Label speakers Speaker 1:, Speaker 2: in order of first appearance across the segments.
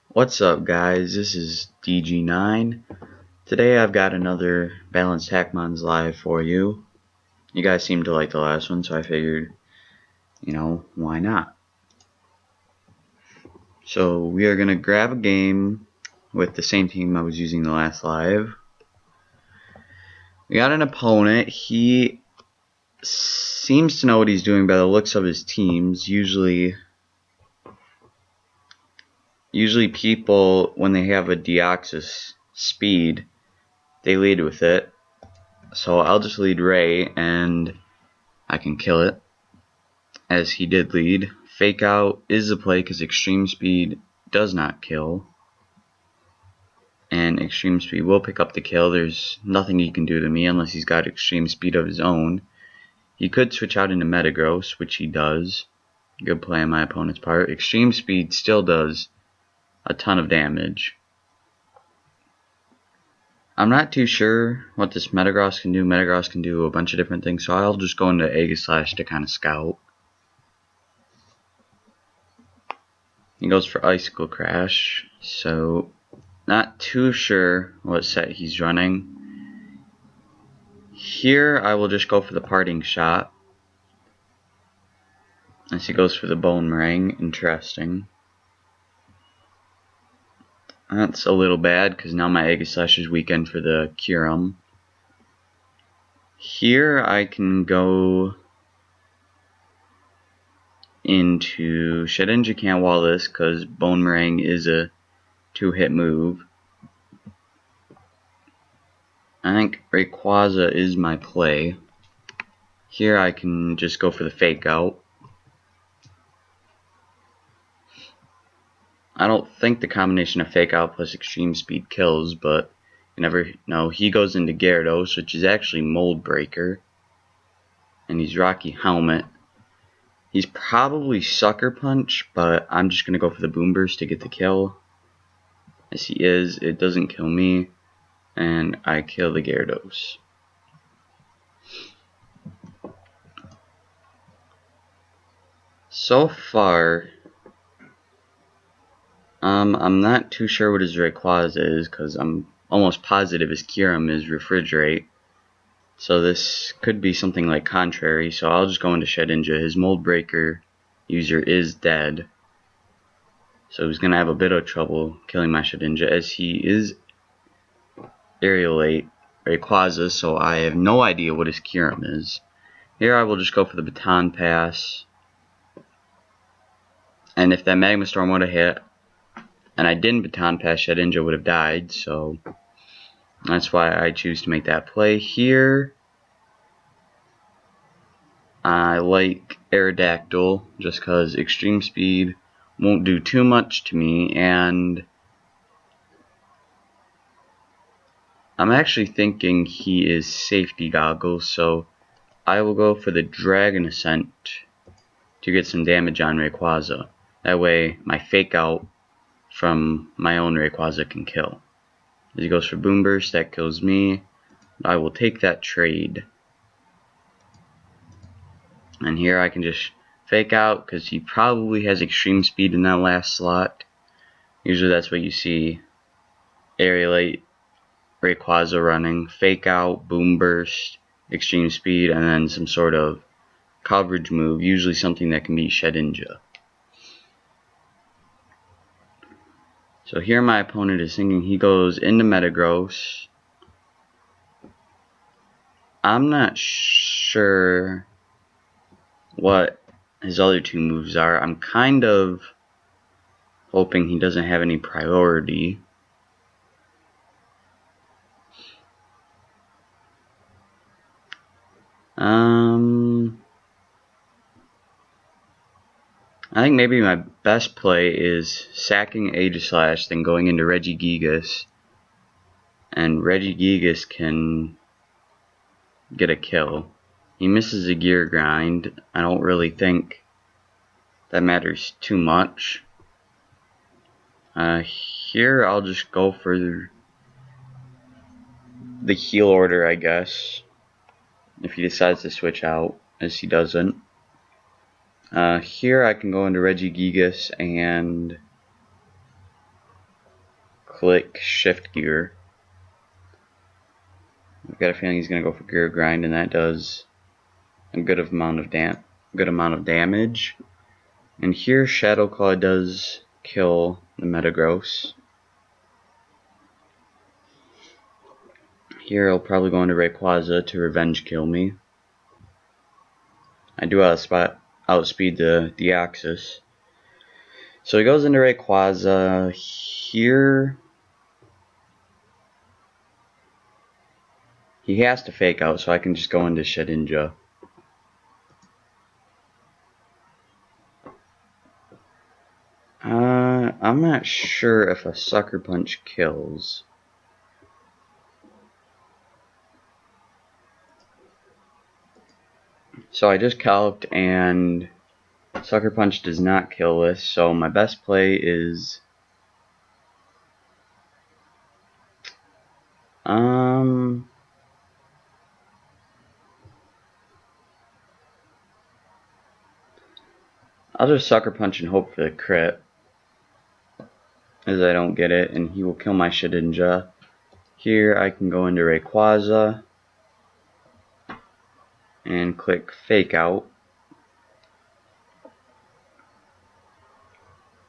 Speaker 1: What's up, guys? This is DG9. Today I've got another balanced Hackmons live for you. You guys seem to like the last one, so I figured, why not? So we are going to grab a game with the same team I was using the last live. We got an opponent. He seems to know what he's doing by the looks of his teams. Usually people, when they have a Deoxys speed, they lead with it. So I'll just lead Ray, and I can kill it, as he did lead. Fake out is the play because extreme speed does not kill, and extreme speed will pick up the kill. There's nothing he can do to me unless he's got extreme speed of his own. He could switch out into Metagross, which he does. Good play on my opponent's part. Extreme speed still does a ton of damage. I'm not too sure what this Metagross can do. Metagross can do a bunch of different things, so I'll just go into Aegislash to kind of scout. He goes for Icicle Crash, so not too sure what set he's running. Here I will just go for the Parting Shot, as he goes for the Bone Meringue. Interesting. That's a little bad, because now my Aegislash is weakened for the Kyurem. Here I can go into Shedinja. Can't wall this, because Bone Meringue is a 2-hit move. I think Rayquaza is my play. Here I can just go for the Fake Out. I don't think the combination of Fake Out plus Extreme Speed kills, but you never know. He goes into Gyarados, which is actually Mold Breaker, and he's Rocky Helmet. He's probably Sucker Punch, but I'm just going to go for the Boom Burst to get the kill. As he is, it doesn't kill me, and I kill the Gyarados. So far, I'm not too sure what his Rayquaza is, because I'm almost positive his Kyurem is Refrigerate. So this could be something like Contrary, so I'll just go into Shedinja. His Mold Breaker user is dead, so he's going to have a bit of trouble killing my Shedinja, as he is Aerialate Rayquaza, so I have no idea what his Kyurem is. Here I will just go for the Baton Pass, and if that Magma Storm would have hit, and I didn't Baton Pass, Shedinja would have died, so that's why I choose to make that play. Here I like Aerodactyl, just because Extreme Speed won't do too much to me, and I'm actually thinking he is Safety Goggles, so I will go for the Dragon Ascent to get some damage on Rayquaza. That way my Fake Out from my own Rayquaza can kill. As he goes for Boom Burst, that kills me. I will take that trade. And here I can just Fake Out, because he probably has Extreme Speed in that last slot. Usually that's what you see Aerialate Rayquaza running. Fake Out, Boom Burst, Extreme Speed, and then some sort of coverage move. Usually something that can beat Shedinja. So here my opponent is thinking he goes into Metagross. I'm not sure what his other two moves are. I'm kind of hoping he doesn't have any priority. I think maybe my best play is sacking Aegislash, then going into Regigigas, and Regigigas can get a kill. He misses a Gear Grind. I don't really think that matters too much. Here I'll just go for the heal order, I guess, if he decides to switch out, as he doesn't. Here I can go into Regigigas and click shift gear. I've got a feeling he's going to go for gear grind, and that does a good amount of damage. And here Shadow Claw does kill the Metagross. Here he'll probably go into Rayquaza to revenge kill me. I do outspeed the Deoxys. So he goes into Rayquaza. Here he has to fake out, so I can just go into Shedinja. I'm not sure if a Sucker Punch kills. So I just calced, and Sucker Punch does not kill this, so my best play is I'll just Sucker Punch and hope for the crit, as I don't get it, and he will kill my Shedinja. Here I can go into Rayquaza and click Fake Out.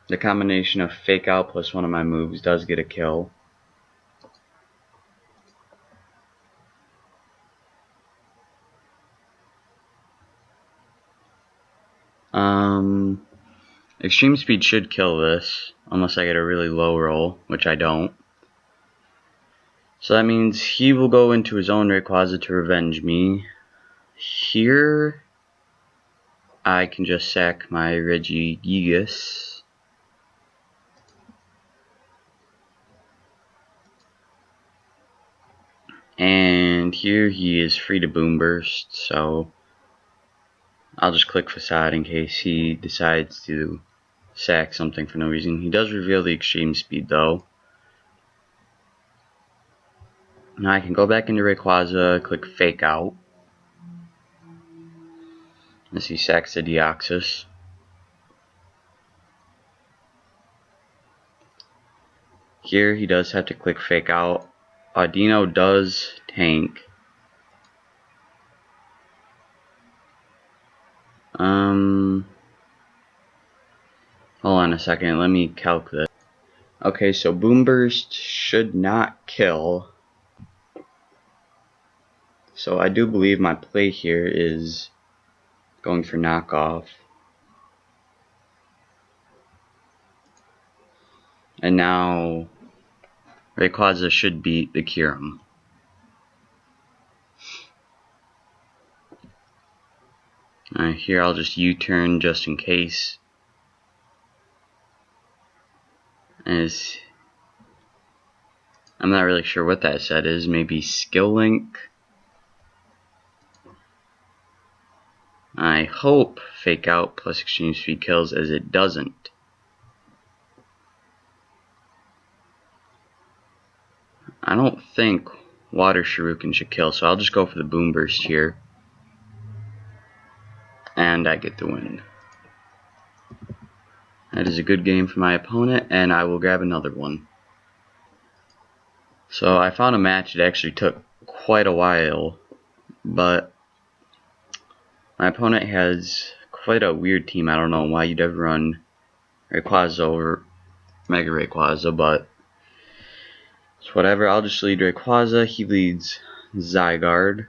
Speaker 1: The combination of Fake Out plus one of my moves does get a kill. Extreme Speed should kill this, unless I get a really low roll, which I don't. So that means he will go into his own Rayquaza to revenge me. Here, I can just sack my Regigigas. And here he is free to Boom Burst, so I'll just click Facade in case he decides to sack something for no reason. He does reveal the Extreme Speed though. Now I can go back into Rayquaza, click Fake Out, as he sacks the Deoxys. Here he does have to click Fake Out. Audino does tank. Hold on a second, let me calc this. Okay, so Boom Burst should not kill. So I do believe my play here is going for knockoff. And now Rayquaza should beat the Kyurem. Here I'll just U-turn just in case. As I'm not really sure what that set is, maybe Skill Link. I hope Fake Out plus Extreme Speed kills, as it doesn't. I don't think Water Shuriken should kill, so I'll just go for the Boom Burst here. And I get the win. That is a good game for my opponent, and I will grab another one. So I found a match. It actually took quite a while, but my opponent has quite a weird team. I don't know why you'd ever run Rayquaza over Mega Rayquaza, but it's whatever. I'll just lead Rayquaza. He leads Zygarde.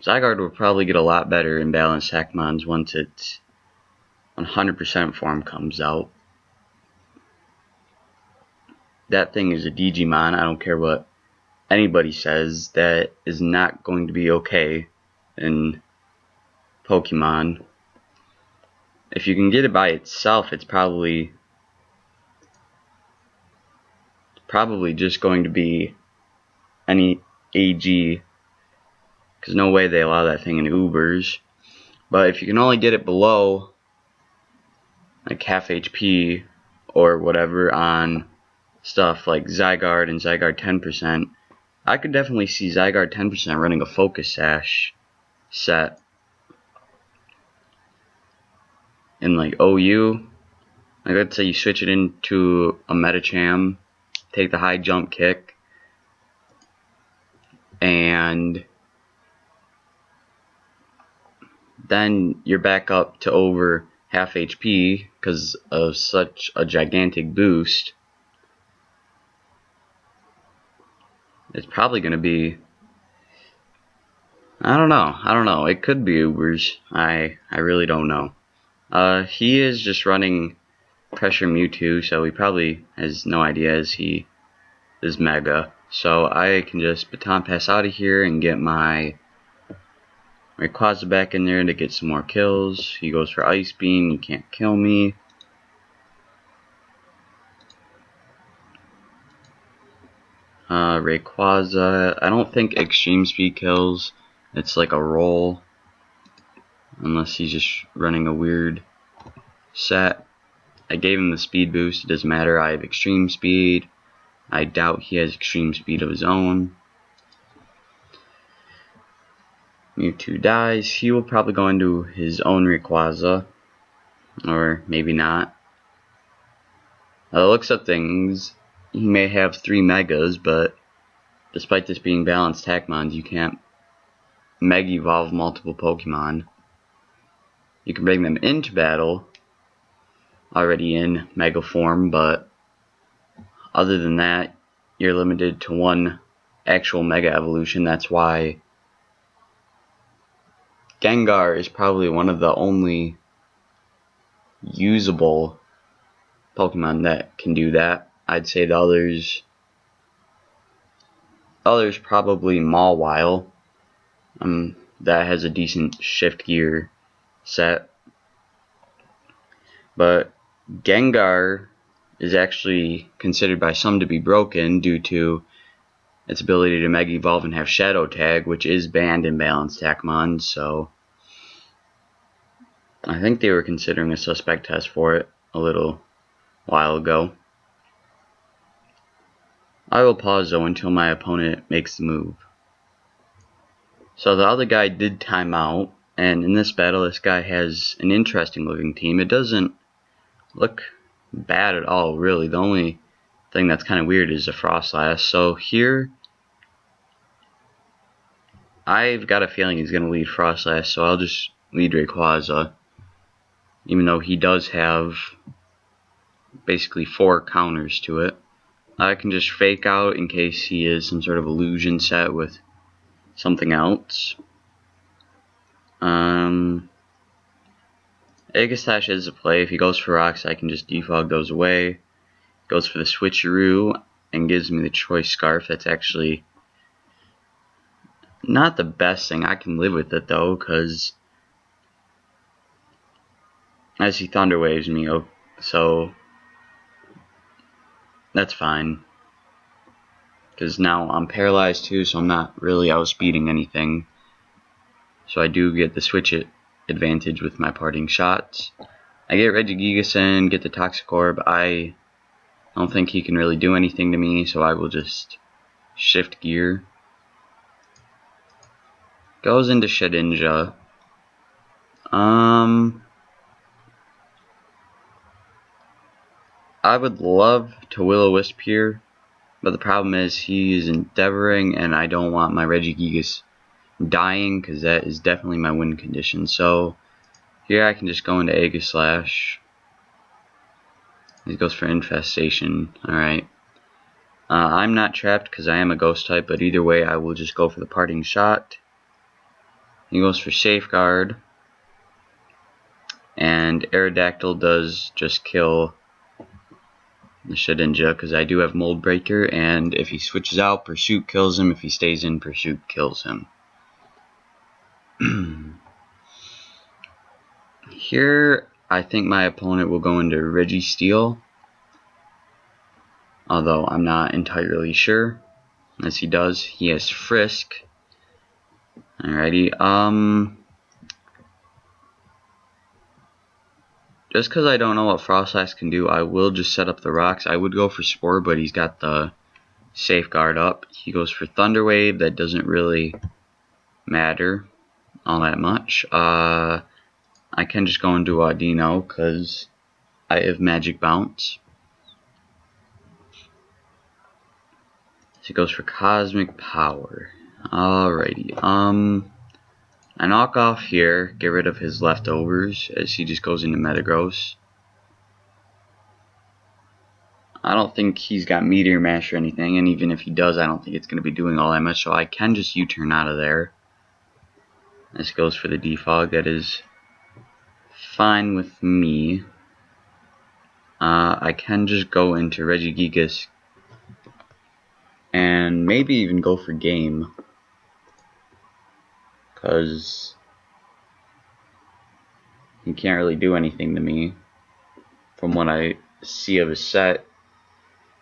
Speaker 1: Zygarde will probably get a lot better in balanced Hackmons once its 100% form comes out. That thing is a Digimon. I don't care what anybody says. That is not going to be okay in Pokemon. If you can get it by itself, it's probably just going to be any AG, because no way they allow that thing in Ubers. But if you can only get it below like half HP or whatever on stuff like Zygarde and Zygarde 10%, I could definitely see Zygarde 10% running a Focus Sash set in like OU. Like let's say you switch it into a Medicham take the high jump kick, and then you're back up to over half HP because of such a gigantic boost. It's probably going to be, I don't know, it could be Ubers. I really don't know. He is just running Pressure Mewtwo, so he probably has no idea as he is Mega. So I can just Baton Pass out of here and get my Rayquaza back in there to get some more kills. He goes for Ice Beam, you can't kill me. Rayquaza, I don't think Extreme Speed kills. It's like a roll. Unless he's just running a weird set. I gave him the speed boost, it doesn't matter, I have Extreme Speed. I doubt he has Extreme Speed of his own. Mewtwo dies. He will probably go into his own Rayquaza. Or maybe not. By the looks of things, he may have 3 Megas, but despite this being balanced Hackmons, you can't Mega Evolve multiple Pokemon. You can bring them into battle, already in Mega form, but other than that, you're limited to 1 actual Mega Evolution. That's why Gengar is probably one of the only usable Pokemon that can do that. I'd say the others probably Mawile, that has a decent shift gear set, but Gengar is actually considered by some to be broken due to its ability to Mega Evolve and have Shadow Tag, which is banned in balanced Hackmons, so I think they were considering a suspect test for it a little while ago. I will pause though until my opponent makes the move. So the other guy did time out, and in this battle this guy has an interesting looking team. It doesn't look bad at all, really. The only thing that's kind of weird is the Frostlass. So here I've got a feeling he's going to lead Frostlass, so I'll just lead Rayquaza, even though he does have basically 4 counters to it. I can just fake out in case he is some sort of illusion set with something else. Aegislash is a play. If he goes for rocks, I can just defog those away. Goes for the switcheroo and gives me the choice scarf. That's actually not the best thing. I can live with it though, because as he thunder waves me, so that's fine. Because now I'm paralyzed too, so I'm not really outspeeding anything. So I do get the switch it advantage with my parting shots. I get Regigigas in, get the Toxic Orb. I don't think he can really do anything to me, so I will just shift gear. Goes into Shedinja. I would love to Will-O-Wisp here, but the problem is he is endeavoring, and I don't want my Regigigas dying, because that is definitely my win condition. So here I can just go into Aegislash. He goes for Infestation. Alright. I'm not trapped because I am a Ghost type, but either way I will just go for the parting shot. He goes for Safeguard. And Aerodactyl does just kill the Shedinja, because I do have Mold Breaker, and if he switches out, Pursuit kills him. If he stays in, Pursuit kills him. Here, I think my opponent will go into Registeel, although I'm not entirely sure. As he does, he has Frisk. Alrighty, just because I don't know what Frostlass can do, I will just set up the rocks. I would go for Spore, but he's got the Safeguard up. He goes for Thunder Wave. That doesn't really matter all that much. I can just go into Audino because I have Magic Bounce. he goes for Cosmic Power. Alrighty. I knock off here, get rid of his leftovers as he just goes into Metagross. I don't think he's got Meteor Mash or anything, and even if he does, I don't think it's going to be doing all that much, so I can just U-turn out of there. This goes for the Defog. That is fine with me. I can just go into Regigigas and maybe even go for Game, because he can't really do anything to me from what I see of his set.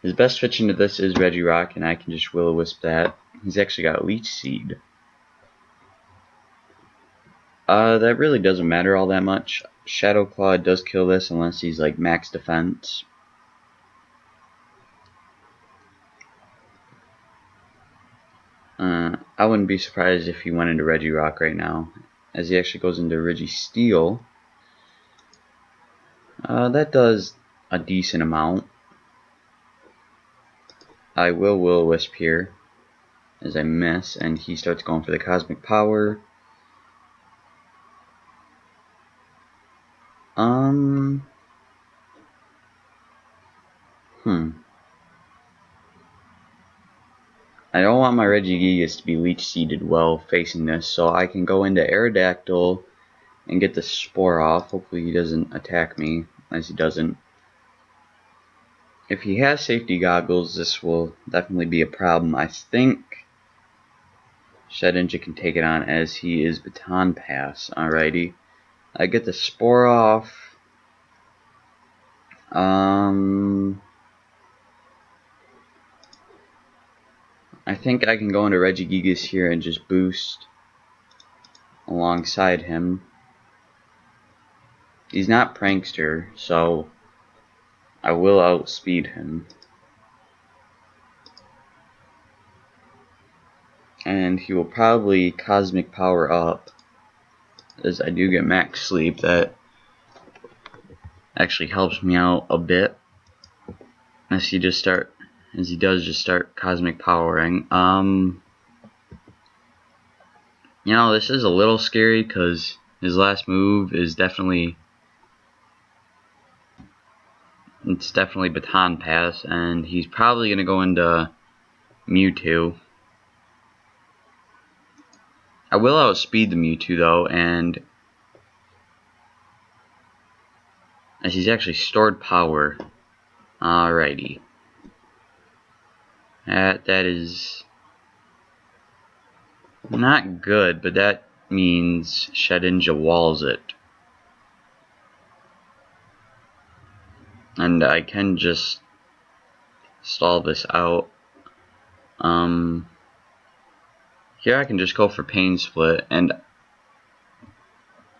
Speaker 1: His best switch into this is Regirock, and I can just Will-O-Wisp that. He's actually got Leech Seed. That really doesn't matter all that much. Shadow Claw does kill this unless he's like max defense. I wouldn't be surprised if he went into Regirock right now, as he actually goes into Registeel. That does a decent amount. I will Will-O-Wisp here, as I miss, and he starts going for the Cosmic Power. I don't want my Regigigas to be Leech Seeded well facing this, so I can go into Aerodactyl and get the Spore off. Hopefully he doesn't attack me, as he doesn't. If he has Safety Goggles, this will definitely be a problem. I think Shedinja can take it on, as he is Baton Pass. Alrighty. I get the Spore off. I think I can go into Regigigas here and just boost alongside him. He's not Prankster, so I will outspeed him. And he will probably Cosmic Power up, as I do get max sleep. That actually helps me out a bit, as he does just start Cosmic Powering. You know, this is a little scary because his last move is definitely Baton Pass, and he's probably gonna go into Mewtwo. I will outspeed the Mewtwo though, and as he's actually stored power. Alrighty. That is not good, but that means Shedinja walls it. And I can just stall this out. Here I can just go for Pain Split, and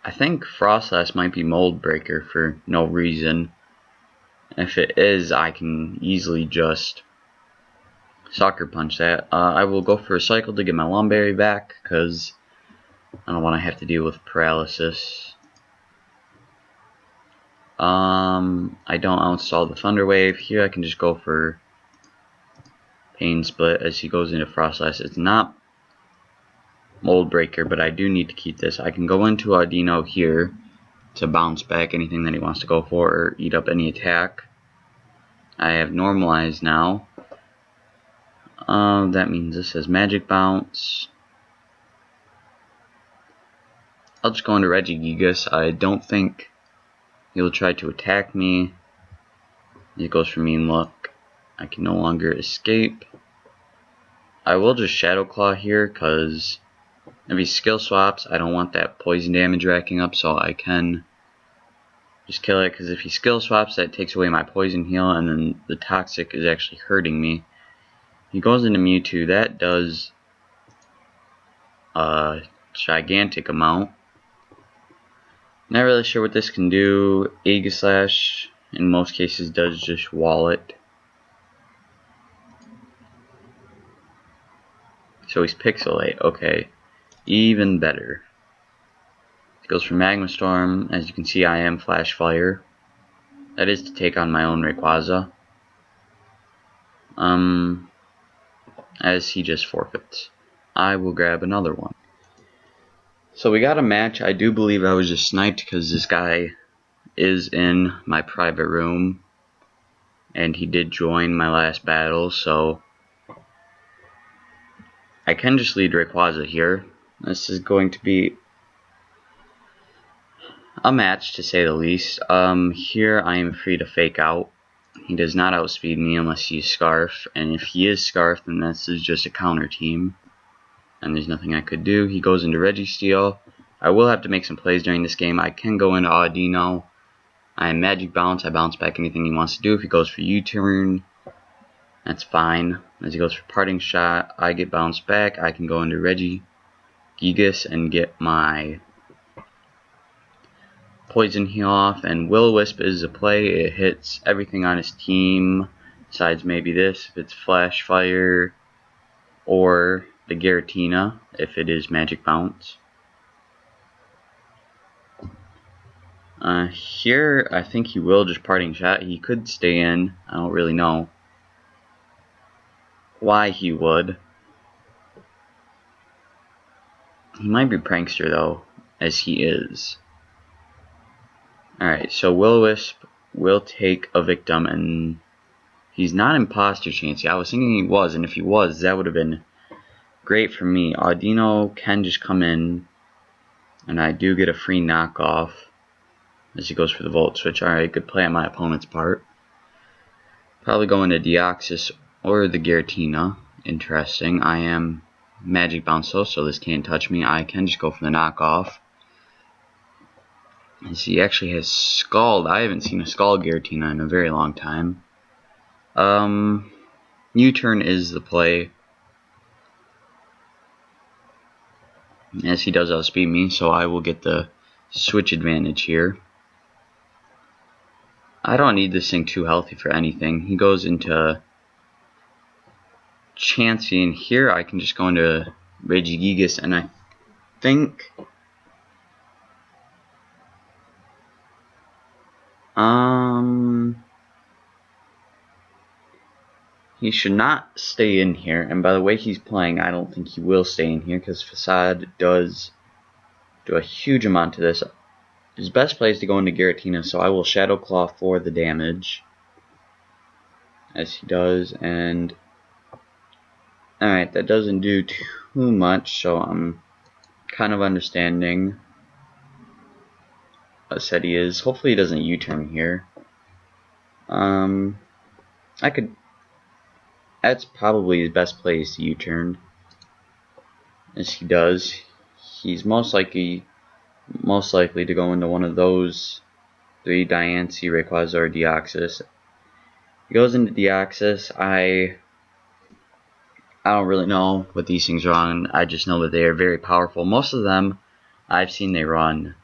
Speaker 1: I think Frostlass might be Mold Breaker for no reason. If it is, I can easily just Sucker Punch that. I will go for a Cycle to get my Lumberry back, because I don't want to have to deal with Paralysis. I don't outstall the Thunder Wave. Here I can just go for Pain Split as he goes into Frostlass. It's not Mold Breaker, but I do need to keep this. I can go into Audino here to bounce back anything that he wants to go for, or eat up any attack. I have Normalized now. That means this has Magic Bounce. I'll just go into Regigigas. I don't think he'll try to attack me. He goes for Mean Look. I can no longer escape. I will just Shadow Claw here, because if he skill swaps, I don't want that poison damage racking up, so I can just kill it, because if he skill swaps, that takes away my poison heal, and then the toxic is actually hurting me. He goes into Mewtwo. That does a gigantic amount. Not really sure what this can do. Aegislash in most cases does just wall it. So he's Pixelate. Okay, even better. It goes for Magma Storm. As you can see, I am Flash Fire. That is to take on my own Rayquaza. as he just forfeits. I will grab another one. So we got a match. I do believe I was just sniped because this guy is in my private room and he did join my last battle, so I can just lead Rayquaza here. This is going to be a match, to say the least. Here I am free to fake out. He does not outspeed me unless he's Scarf, and if he is Scarf, then this is just a counter team, and there's nothing I could do. He goes into Registeel. I will have to make some plays during this game. I can go into Audino. I am Magic Bounce. I bounce back anything he wants to do. If he goes for U-turn, that's fine. As he goes for Parting Shot, I get bounced back. I can go into Regigigas and get my Poison Heal off, and Will-O-Wisp is a play. It hits everything on his team, besides maybe this, if it's Flash Fire, or the Giratina, if it is Magic Bounce. Here, I think he will just Parting Shot. He could stay in. I don't really know why he would. He might be Prankster, though, as he is. Alright, so Will-O-Wisp will take a victim, and he's not Imposter Chansey. I was thinking he was, and if he was, that would have been great for me. Audino can just come in, and I do get a free knockoff as he goes for the Volt Switch. Alright, good play on my opponent's part. Probably going to Deoxys or the Giratina. Interesting. I am Magic Bounce, so this can't touch me. I can just go for the knockoff. As he actually has Scald. I haven't seen a Scald Giratina in a very long time. U-turn is the play, as he does outspeed me, so I will get the switch advantage here. I don't need this thing too healthy for anything. He goes into Chansey, and here I can just go into Regigigas, and I think he should not stay in here, and by the way he's playing, I don't think he will stay in here, because Facade does do a huge amount to this. His best play is to go into Giratina, so I will Shadow Claw for the damage, as he does, and alright, that doesn't do too much, so I'm kind of understanding what said he is. Hopefully he doesn't U-turn here. That's probably his best play is to U-turn, as he does. He's most likely to go into one of those three: Diancie, Rayquaza, or Deoxys. He goes into Deoxys. I don't really know what these things are on. I just know that they are very powerful. Most of them I've seen they run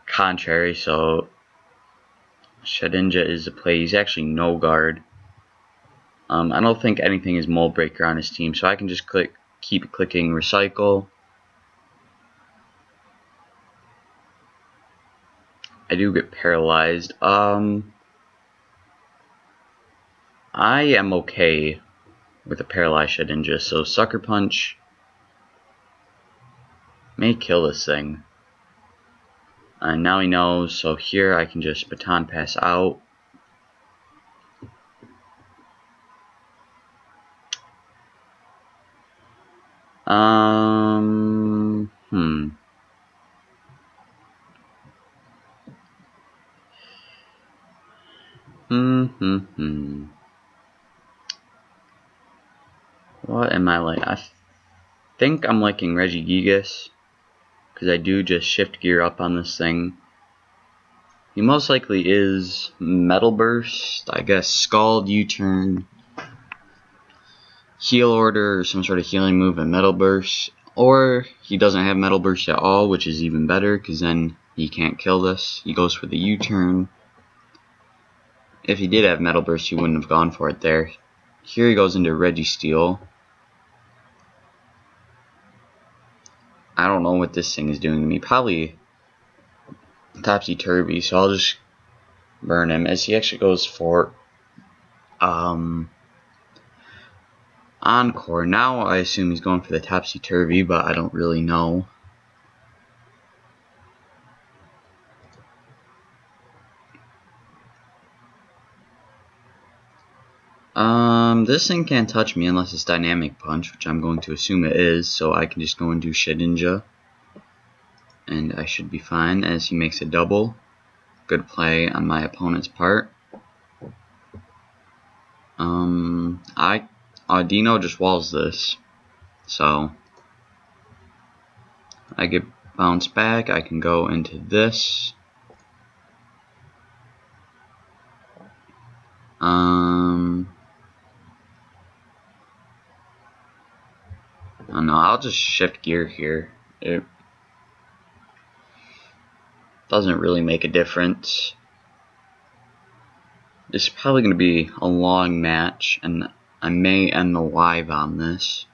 Speaker 1: Contrary, so Shedinja is a play. He's actually no guard. I don't think anything is Mold Breaker on his team, so I can just keep clicking Recycle. I do get paralyzed. I am okay with a paralyzed Shedinja, so Sucker Punch may kill this thing. And now he knows, so here I can just Baton Pass out. What am I like? I think I'm liking Regigigas, because I do just shift gear up on this thing. He most likely is Metal Burst, I guess Scald, U-turn, Heal Order, or some sort of healing move, and Metal Burst. Or he doesn't have Metal Burst at all, which is even better, because then he can't kill this. He goes for the U-turn. If he did have Metal Burst, he wouldn't have gone for it there. Here he goes into Registeel. I don't know what this thing is doing to me. Probably Topsy-Turvy, so I'll just burn him, as he actually goes for Encore. Now I assume he's going for the topsy-turvy, but I don't really know. This thing can't touch me unless it's dynamic punch, which I'm going to assume it is, so I can just go and do Shedinja. And I should be fine as he makes a double. Good play on my opponent's part. Dino just walls this, so I get bounced back. I can go into this. I don't know, I'll just shift gear here. It doesn't really make a difference. This is probably going to be a long match, and I may end the live on this.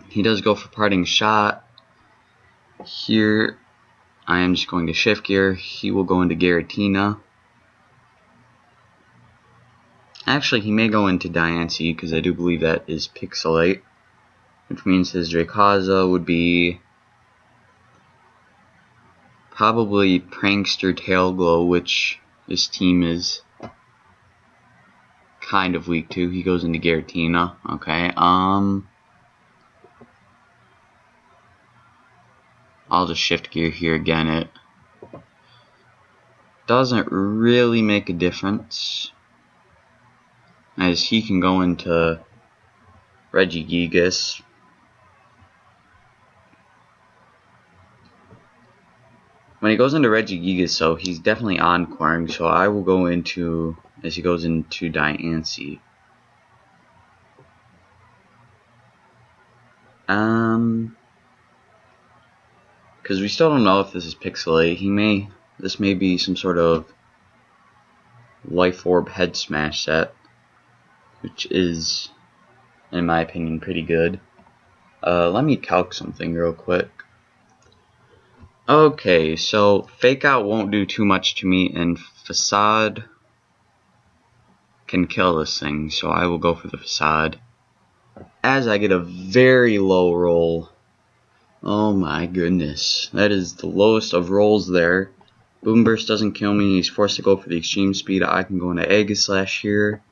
Speaker 1: He does go for parting shot. Here, I am just going to shift gear. He will go into Giratina. Actually, he may go into Diancie, because I do believe that is Pixelate, which means his Rayquaza would be probably Prankster Tailglow, which this team is kind of weak to. He goes into Giratina. Okay, I'll just shift gear here again. It doesn't really make a difference, as he can go into Regigigas. When he goes into Regigigas, so he's definitely encoring, so I will go into, as he goes into Diancie. Because we still don't know if this is Pixelate. This may be some sort of Life Orb Head Smash set, which is, in my opinion, pretty good. Let me calc something real quick. Okay, so Fake Out won't do too much to me, and Facade can kill this thing, so I will go for the Facade. As I get a very low roll. Oh my goodness, that is the lowest of rolls there. Boom Burst doesn't kill me, he's forced to go for the extreme speed. I can go into Aegislash here.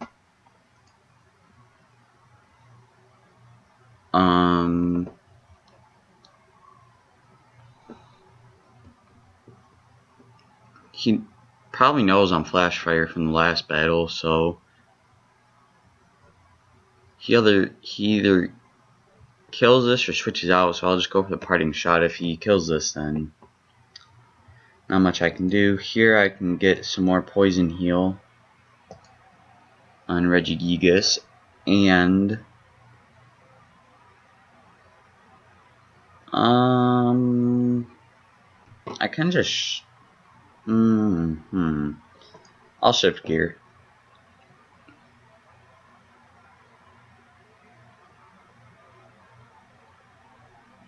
Speaker 1: He probably knows I'm Flash Fire from the last battle, so he either kills this or switches out, so I'll just go for the parting shot. If he kills this, then not much I can do. Here I can get some more Poison Heal on Regigigas, and I can just I'll shift gear.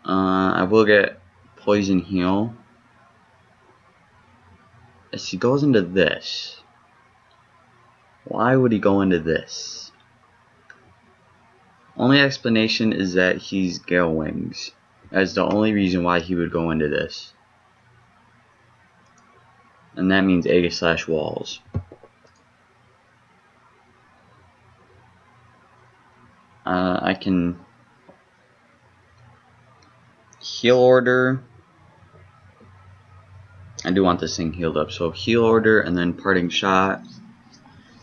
Speaker 1: I will get Poison Heal. As he goes into this, why would he go into this? Only explanation is that he's Gale Wings. That's the only reason why he would go into this. And that means Aegislash walls. I can Heal Order. I do want this thing healed up, so Heal Order and then Parting Shot.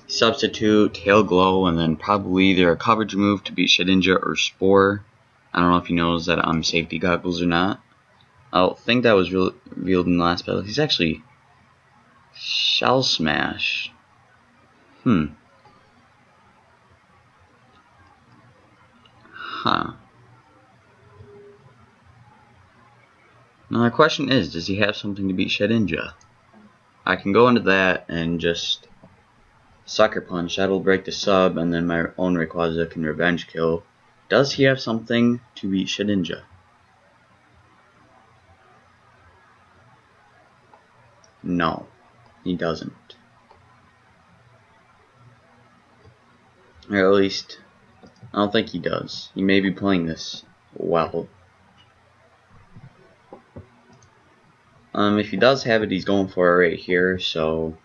Speaker 1: Substitute, Tail Glow, and then probably either a coverage move to beat Shedinja or Spore. I don't know if he knows that I'm Safety Goggles or not. I think that was revealed in the last battle. He's actually Shell Smash. Huh. Now the question is, does he have something to beat Shedinja? I can go into that and just Sucker Punch. That'll break the sub, and then my own Rayquaza can Revenge Kill. Does he have something to beat Shedinja? No, he doesn't. Or at least I don't think he does. He may be playing this well. If he does have it, he's going for it right here, so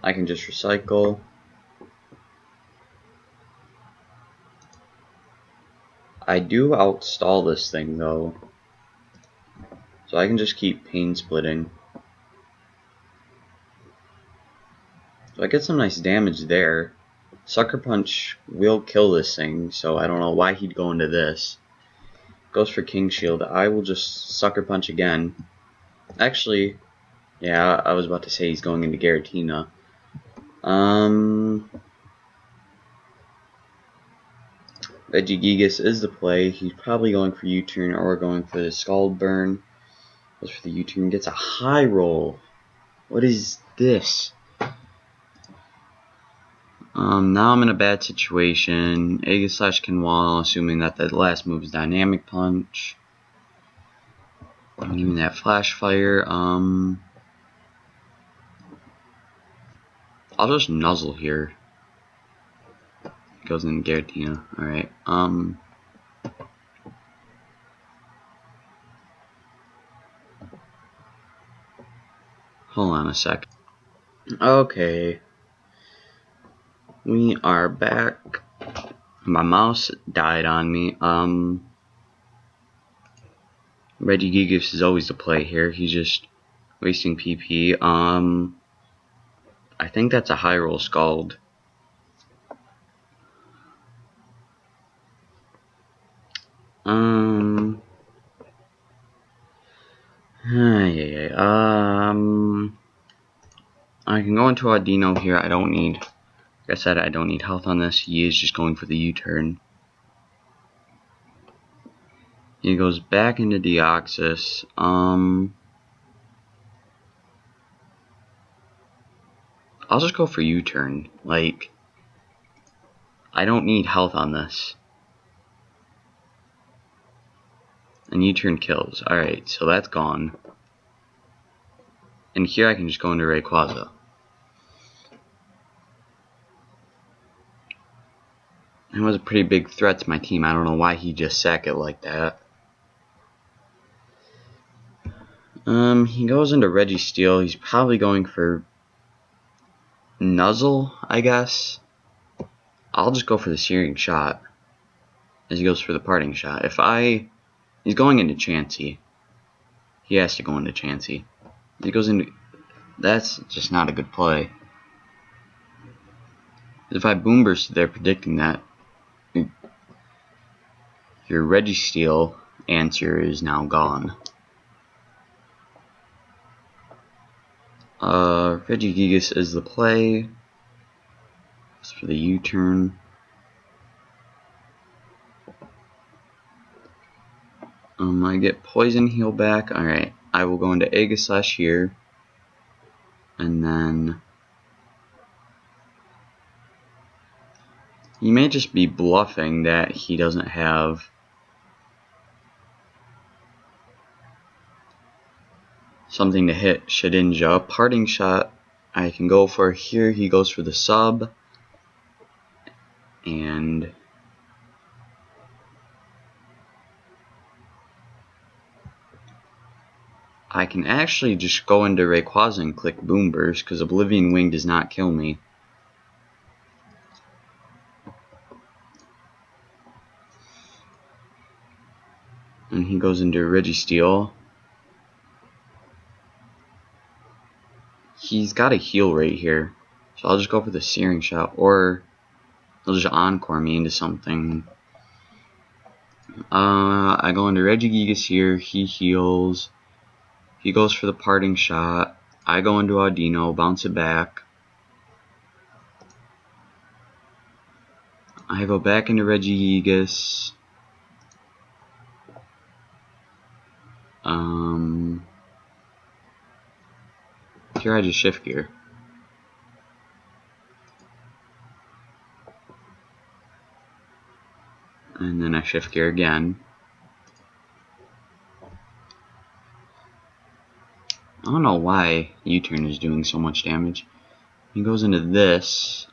Speaker 1: I can just recycle. I do outstall this thing though, so I can just keep pain splitting. So I get some nice damage there. Sucker Punch will kill this thing, so I don't know why he'd go into this. Goes for King Shield. I will just Sucker Punch again. Actually, yeah, I was about to say he's going into Giratina. Regigigas is the play. He's probably going for U-turn or going for the Scald Burn. Goes for the U-turn. Gets a high roll. What is this? Now I'm in a bad situation. Aegislash can wall, assuming that the last move is Dynamic Punch. I'm giving that Flash Fire. I'll just Nuzzle here. Goes in Giratina. Alright. Hold on a sec. Okay. We are back. My mouse died on me. Regigigas is always the play here. He's just wasting PP. I think that's a high roll Scald. I can go into Audino here. I don't need, like I said, I don't need health on this. He is just going for the U-turn. He goes back into Deoxys. I'll just go for U-turn. Like, I don't need health on this. And U-turn kills. Alright, so that's gone. And here I can just go into Rayquaza. It was a pretty big threat to my team. I don't know why he just sacked it like that. He goes into Registeel. He's probably going for Nuzzle, I guess. I'll just go for the Searing Shot as he goes for the Parting Shot. He's going into Chansey. He has to go into Chansey. He goes into, that's just not a good play. If I Boom Burst there predicting that, your Registeel answer is now gone. Regigigas is the play. It's for the U-turn. I get Poison Heal back. Alright, I will go into Aegislash here. And then he may just be bluffing that he doesn't have something to hit Shedinja. Parting Shot I can go for here. He goes for the sub. And I can actually just go into Rayquaza and click Boom Burst because Oblivion Wing does not kill me. And he goes into Registeel. He's got a heal right here. So I'll just go for the Searing Shot, or he'll just Encore me into something. I go into Regigigas here. He heals. He goes for the Parting Shot. I go into Audino, bounce it back. I go back into Regigigas. Here I just Shift Gear. And then I Shift Gear again. I don't know why U-turn is doing so much damage. He goes into this.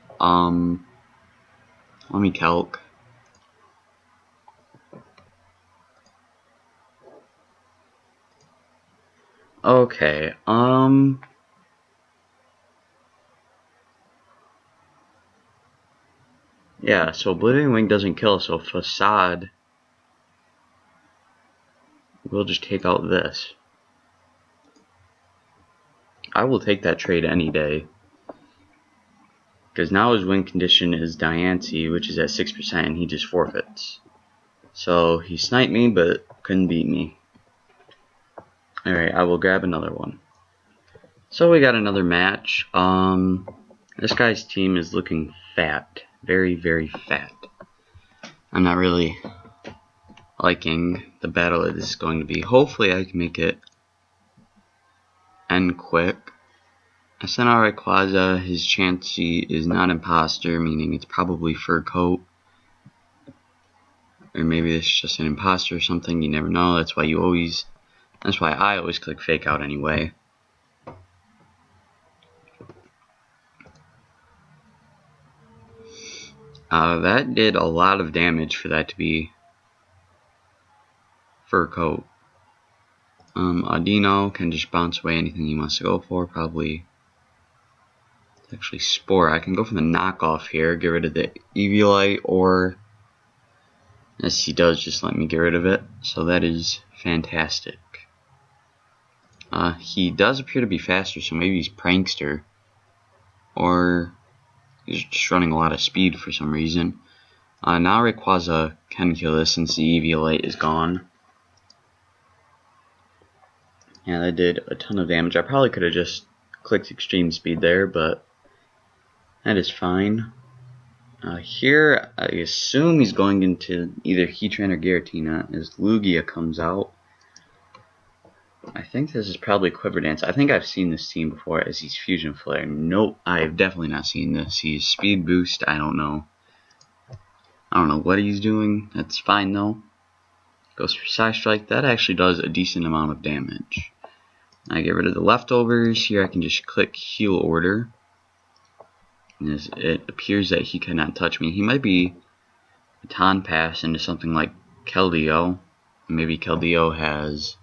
Speaker 1: Let me calc. Okay, yeah, so Oblivion Wing doesn't kill, so Facade will just take out this. I will take that trade any day. Because now his win condition is Diancie, which is at 6%, and he just forfeits. So he sniped me, but couldn't beat me. Alright, I will grab another one. So we got another match. This guy's team is looking fat. Very, very fat. I'm not really liking the battle it is going to be. Hopefully I can make it end quick. I sent out Rayquaza. His Chansey is not imposter, meaning it's probably fur coat. Or maybe this is just an imposter or something. You never know. That's why I always click fake out anyway. That did a lot of damage for that to be fur coat. Audino can just bounce away anything he wants to go for. Probably actually Spore. I can go for the knockoff here, get rid of the Eviolite, or as he does, just let me get rid of it. So that is fantastic. He does appear to be faster, so maybe he's Prankster, or he's just running a lot of speed for some reason. Now Rayquaza can kill this since the Eviolite is gone. Yeah, that did a ton of damage. I probably could have just clicked extreme speed there, but that is fine. Here, I assume he's going into either Heatran or Giratina as Lugia comes out. I think this is probably Quiver Dance. I think I've seen this team before as he's Fusion Flare. Nope, I've definitely not seen this. He's Speed Boost, I don't know. I don't know what he's doing. That's fine though. Goes for Psy Strike. That actually does a decent amount of damage. I get rid of the leftovers. Here I can just click Heal Order. And it appears that he cannot touch me. He might be Baton Pass into something like Keldeo. Maybe Keldeo has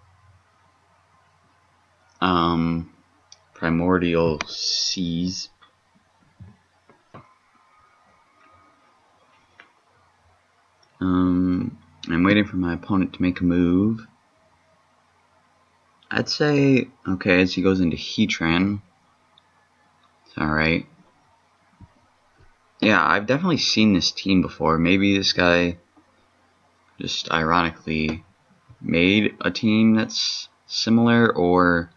Speaker 1: Primordial Seas. I'm waiting for my opponent to make a move. I'd say, okay, as he goes into Heatran. It's alright. Yeah, I've definitely seen this team before. Maybe this guy just ironically made a team that's similar, or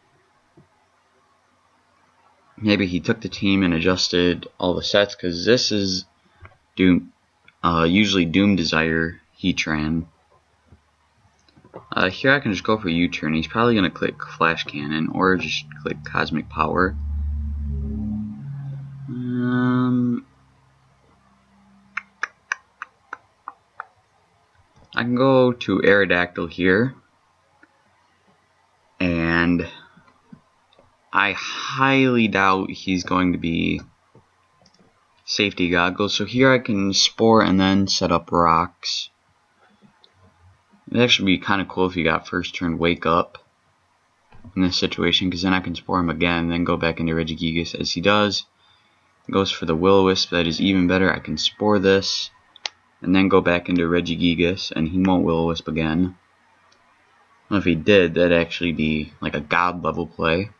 Speaker 1: maybe he took the team and adjusted all the sets, because this is usually Doom Desire Heatran. Here I can just go for U-turn. He's probably going to click Flash Cannon or just click Cosmic Power. I can go to Aerodactyl here, and I highly doubt he's going to be Safety Goggles. So here I can Spore and then set up Rocks. It'd actually be kind of cool if he got first turn Wake Up in this situation, because then I can Spore him again, then go back into Regigigas as he does. Goes for the Will-O-Wisp. That is even better. I can Spore this and then go back into Regigigas, and he won't Will-O-Wisp again. Well, if he did, that'd actually be like a god level play.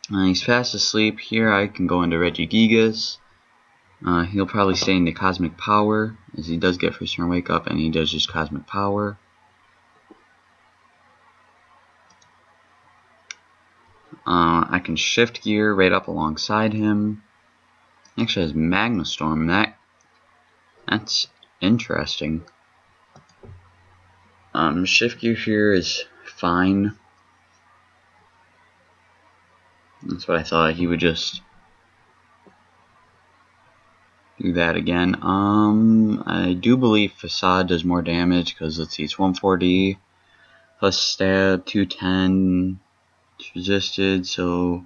Speaker 1: He's fast asleep. Here I can go into Regigigas. He'll probably stay into Cosmic Power, as he does get first turn Wake Up, and he does just Cosmic Power. I can Shift Gear right up alongside him. He actually has Magma Storm. That's interesting. Shift Gear here is fine. That's what I thought. He would just do that again. I do believe Facade does more damage, because let's see, it's 140 plus stab, 210. It's resisted, so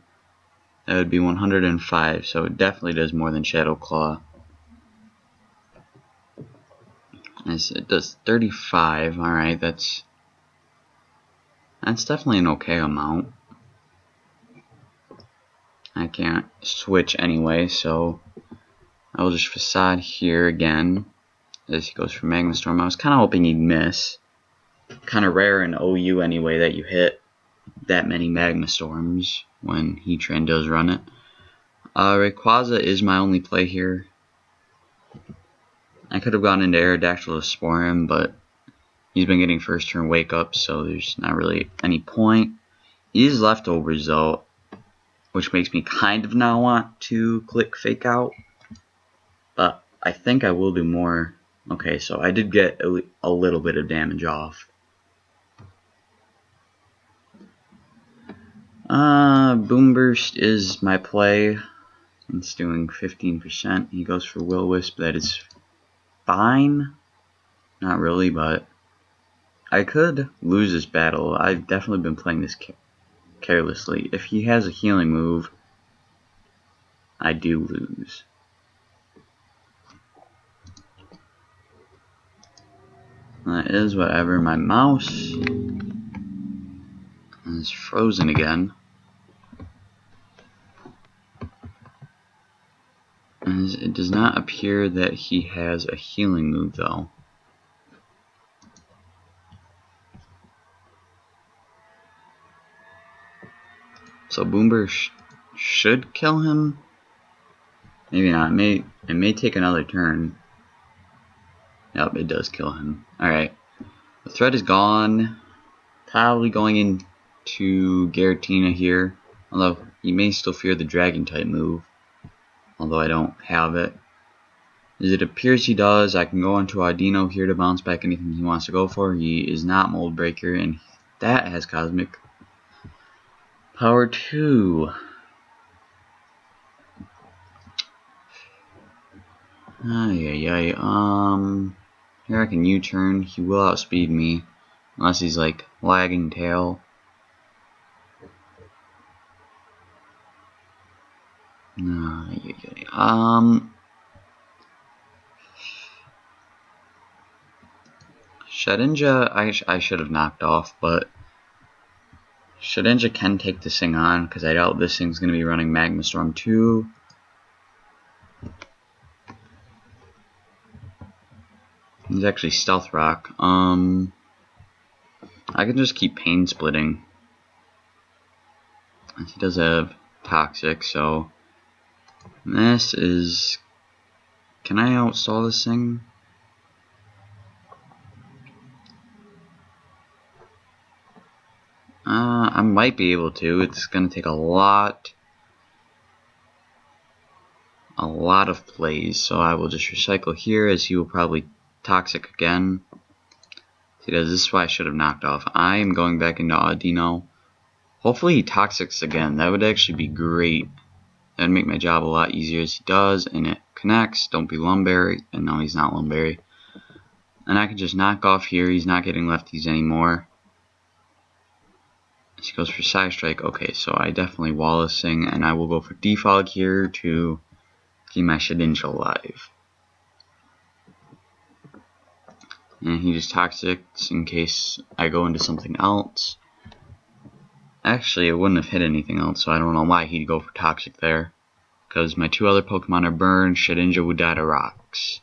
Speaker 1: that would be 105. So it definitely does more than Shadow Claw. It does 35. Alright, that's definitely an okay amount. I can't switch anyway, so I will just facade here again as he goes for Magma Storm. I was kind of hoping he'd miss. Kind of rare in OU anyway that you hit that many Magma Storms when Heatran does run it. Rayquaza is my only play here. I could have gone into Aerodactyl to spore him, but he's been getting first turn wake up, so there's not really any point. He is leftovers though, which makes me kind of not want to click Fake Out. But I think I will do more. Okay, so I did get a little bit of damage off. Boom Burst is my play. It's doing 15%. He goes for Will-O-Wisp. That is fine. Not really, but I could lose this battle. I've definitely been playing this carelessly. If he has a healing move, I do lose. That is whatever. My mouse is frozen again. It does not appear that he has a healing move though. So Boomber should kill him. Maybe not. It may take another turn. Yep, it does kill him. Alright. The threat is gone. Probably going into Giratina here. Although he may still fear the Dragon type move. Although I don't have it. As it appears he does, I can go into Audino here to bounce back anything he wants to go for. He is not Mold Breaker, and that has Cosmic Power 2. Here I can U-turn. He will outspeed me. Unless he's like lagging tail. Shedinja I should have knocked off, but Shedinja can take this thing on because I doubt this thing's going to be running Magma Storm 2. He's actually Stealth Rock. I can just keep Pain Splitting. He does have Toxic, so this is... Can I outstall this thing? I might be able to. It's going to take a lot of plays, so I will just recycle here as he will probably Toxic again. See, this is why I should have knocked off. I am going back into Audino. Hopefully he Toxics again. That would actually be great. That would make my job a lot easier as he does, and it connects. Don't be Lumberry. And no, he's not Lumberry. And I can just knock off here. He's not getting lefties anymore. As he goes for Side Strike. Okay, so I definitely wall this thing, and I will go for Defog here to keep my Shedinja alive. And he just Toxics in case I go into something else. Actually, it wouldn't have hit anything else, so I don't know why he'd go for Toxic there. Because my two other Pokemon are burned, Shedinja would die to rocks.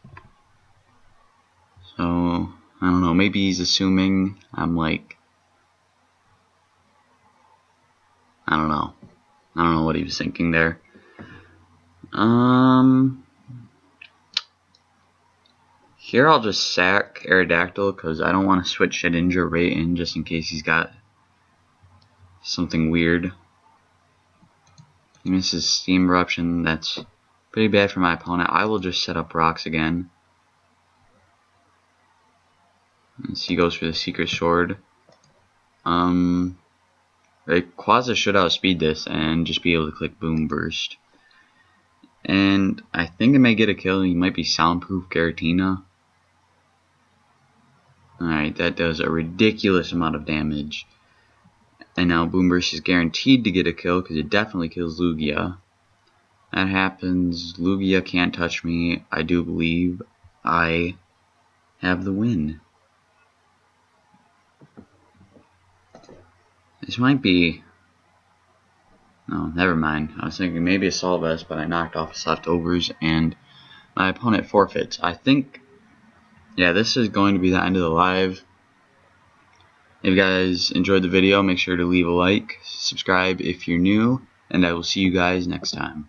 Speaker 1: So, I don't know, maybe he's assuming I'm like... I don't know what he was thinking there. Here I'll just sack Aerodactyl because I don't want to switch Shedinja right in just in case he's got something weird. He misses Steam Eruption. That's pretty bad for my opponent. I will just set up rocks again. As he goes for the Secret Sword. Rayquaza should outspeed this and just be able to click Boom Burst. And I think it may get a kill. He might be Soundproof Giratina. Alright, that does a ridiculous amount of damage. And now Boom Burst is guaranteed to get a kill because it definitely kills Lugia. That happens. Lugia can't touch me, I do believe. I have the win. This might be... No, never mind. I was thinking maybe a Assault Vest, but I knocked off his leftovers, and my opponent forfeits. I think... Yeah, this is going to be the end of the live. If you guys enjoyed the video, make sure to leave a like, subscribe if you're new, and I will see you guys next time.